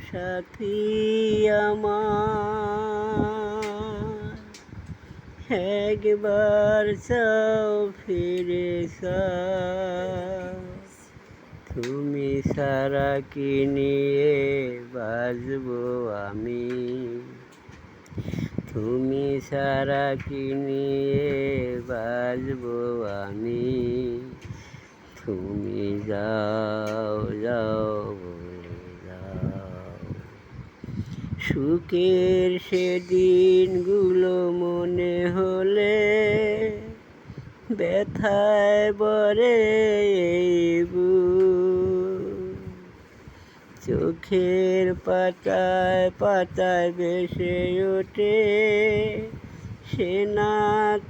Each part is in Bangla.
সাথী আমার, একবার চাও ফিরে চাও, তুমি ছাড়া কি নিয়ে বাঁচবো আমি, তুমি ছাড়া কি নিয়ে বাঁচবো আমি, তুমি যাও যাও বলে যাও। সুখের সেদিনগুলো মনে হলে ব্যথায় ভরে এই বুক, চোখের পাতায় পাতায় ভেসে ওঠে সে না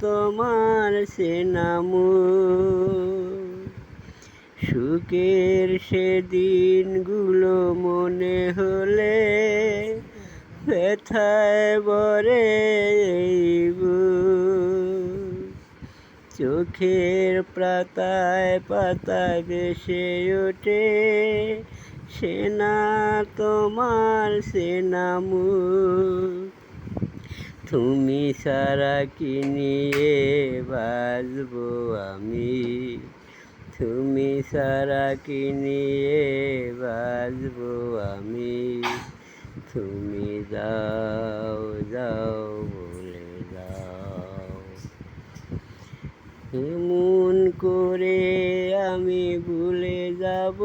তোমার সে না মুখ। সুখের সেদিনগুলো মনে হলে ব্যথায় ভরে এই বুক, চোখের পাতায় পাতায় ভেসে ওঠে সে না তোমার সে না মুখ। তুমি ছাড়া কি নিয়ে বাঁচবো আমি, তুমি ছাড়া কি নিয়ে বাঁচবো আমি, তুমি যাও যাও বলে যাও। এমন করে আমি ভুলে যাব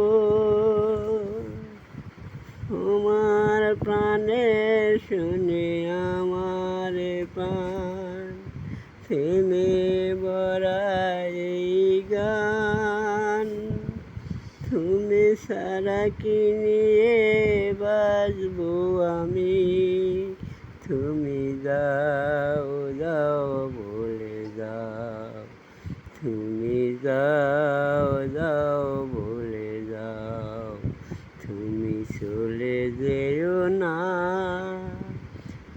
তোমার প্রাণের শুনে আমার প্রাণ, থেমে বড়াই এই গান, তুমি ছাড়া কি নিয়ে বাঁচবো আমি, তুমি যাও যাও বলে যাও, তুমি যাও যাও বলে যাও, তুমি চলে যেও না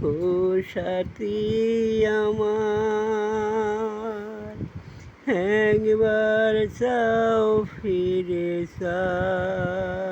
ও সাথী আমার, একবার চাও ফিরে চাও।